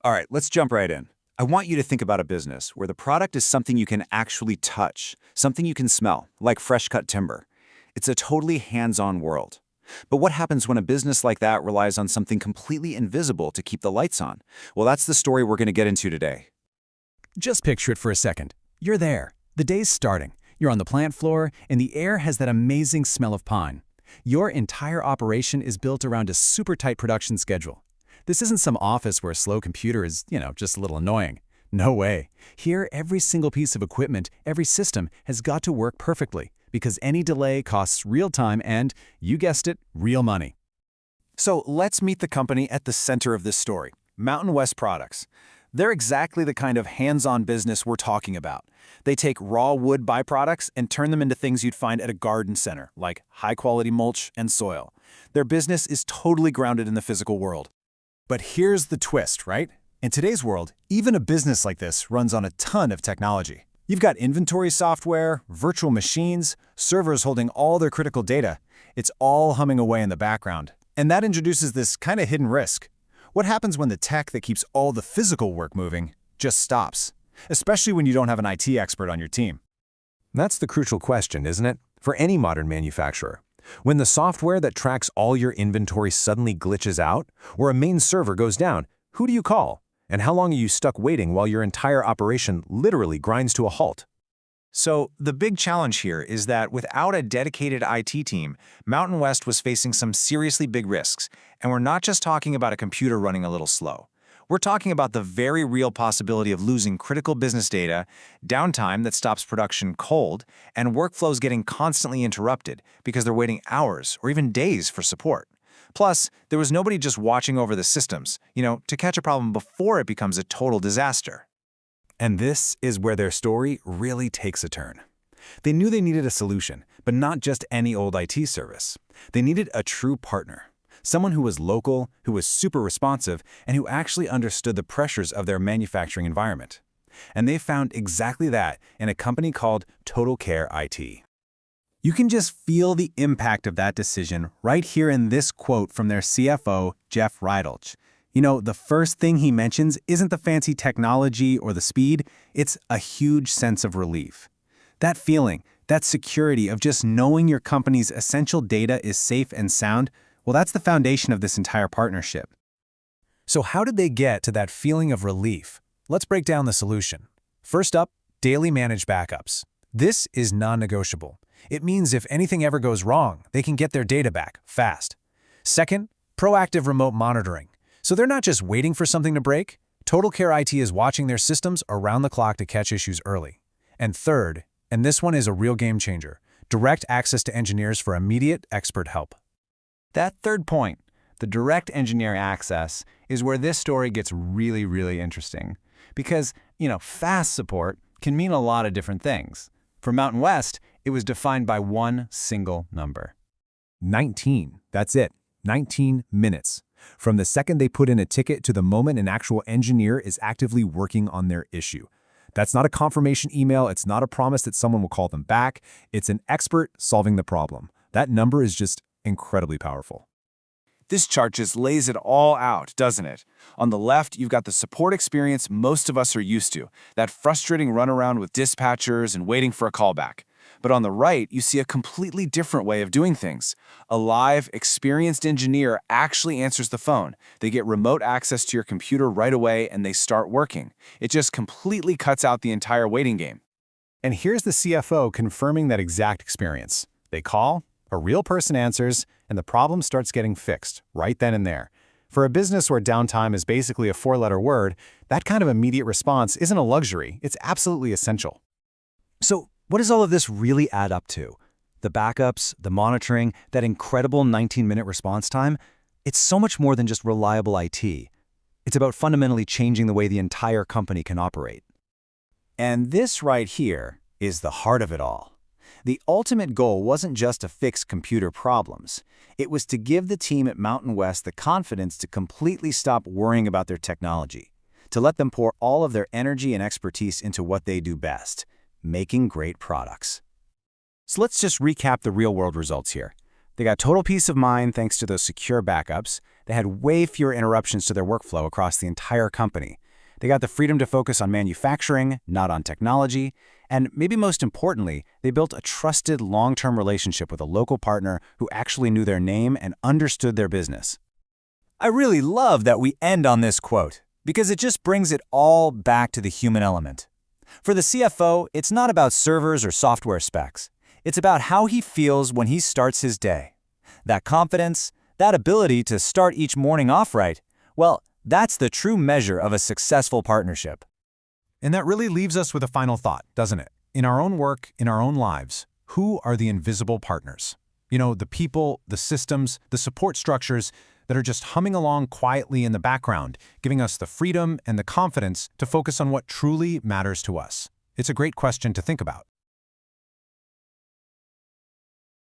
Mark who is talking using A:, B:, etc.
A: All right, let's jump right in. I want you to think about a business where the product is something you can actually touch, something you can smell, like fresh cut timber. It's a totally hands-on world. But what happens when a business like that relies on something completely invisible to keep the lights on? Well, that's the story we're going to get into today.
B: Just picture it for a second. You're there. The day's starting. You're on the plant floor, and the air has that amazing smell of pine. Your entire operation is built around a super tight production schedule. This isn't some office where a slow computer is, just a little annoying. No way. Here, every single piece of equipment, every system has got to work perfectly because any delay costs real time and, you guessed it, real money.
A: So let's meet the company at the center of this story, Mountain West Products. They're exactly the kind of hands-on business we're talking about. They take raw wood byproducts and turn them into things you'd find at a garden center, like high-quality mulch and soil. Their business is totally grounded in the physical world.
B: But here's the twist, right? In today's world, even a business like this runs on a ton of technology. You've got inventory software, virtual machines, servers holding all their critical data. It's all humming away in the background. And that introduces this kind of hidden risk. What happens when the tech that keeps all the physical work moving just stops? Especially when you don't have an IT expert on your team.
C: That's the crucial question, isn't it? For any modern manufacturer. When the software that tracks all your inventory suddenly glitches out, or a main server goes down, who do you call? And how long are you stuck waiting while your entire operation literally grinds to a halt?
D: So the big challenge here is that without a dedicated IT team, Mountain West was facing some seriously big risks. And we're not just talking about a computer running a little slow. We're talking about the very real possibility of losing critical business data, downtime that stops production cold, and workflows getting constantly interrupted because they're waiting hours or even days for support. Plus, there was nobody just watching over the systems, to catch a problem before it becomes a total disaster.
B: And this is where their story really takes a turn. They knew they needed a solution, but not just any old IT service. They needed a true partner. Someone who was local, who was super responsive, and who actually understood the pressures of their manufacturing environment. And they found exactly that in a company called Total Care IT. You can just feel the impact of that decision right here in this quote from their CFO, Jeff Rydalch. The first thing he mentions isn't the fancy technology or the speed, it's a huge sense of relief. That feeling, that security of just knowing your company's essential data is safe and sound, well, that's the foundation of this entire partnership. So how did they get to that feeling of relief? Let's break down the solution. First up, daily managed backups. This is non-negotiable. It means if anything ever goes wrong, they can get their data back fast. Second, proactive remote monitoring. So they're not just waiting for something to break. Total Care IT is watching their systems around the clock to catch issues early. And third, and this one is a real game changer, direct access to engineers for immediate expert help.
E: That third point, the direct engineer access, is where this story gets really, really interesting. Because, fast support can mean a lot of different things. For Mountain West, it was defined by one single number.
C: 19. That's it. 19 minutes. From the second they put in a ticket to the moment an actual engineer is actively working on their issue. That's not a confirmation email. It's not a promise that someone will call them back. It's an expert solving the problem. That number is just incredibly powerful.
A: This chart just lays it all out, doesn't it? On the left, you've got the support experience most of us are used to, that frustrating runaround with dispatchers and waiting for a callback. But on the right, you see a completely different way of doing things. A live, experienced engineer actually answers the phone. They get remote access to your computer right away and they start working. It just completely cuts out the entire waiting game.
B: And here's the CFO confirming that exact experience. They call, a real person answers, and the problem starts getting fixed right then and there. For a business where downtime is basically a four-letter word, that kind of immediate response isn't a luxury, it's absolutely essential.
F: So, what does all of this really add up to? The backups, the monitoring, that incredible 19-minute response time? It's so much more than just reliable IT. It's about fundamentally changing the way the entire company can operate.
E: And this right here is the heart of it all. The ultimate goal wasn't just to fix computer problems. It was to give the team at Mountain West the confidence to completely stop worrying about their technology, to let them pour all of their energy and expertise into what they do best, making great products.
B: So let's just recap the real-world results here. They got total peace of mind thanks to those secure backups.
E: They had way fewer interruptions to their workflow across the entire company. They got the freedom to focus on manufacturing, not on technology, and maybe most importantly, they built a trusted long-term relationship with a local partner who actually knew their name and understood their business.
F: I really love that we end on this quote, because it just brings it all back to the human element. For the CFO, it's not about servers or software specs. It's about how he feels when he starts his day. That confidence, that ability to start each morning off right, well, that's the true measure of a successful partnership.
B: And that really leaves us with a final thought, doesn't it? In our own work, in our own lives, who are the invisible partners? You know, the people, the systems, the support structures that are just humming along quietly in the background, giving us the freedom and the confidence to focus on what truly matters to us. It's a great question to think about.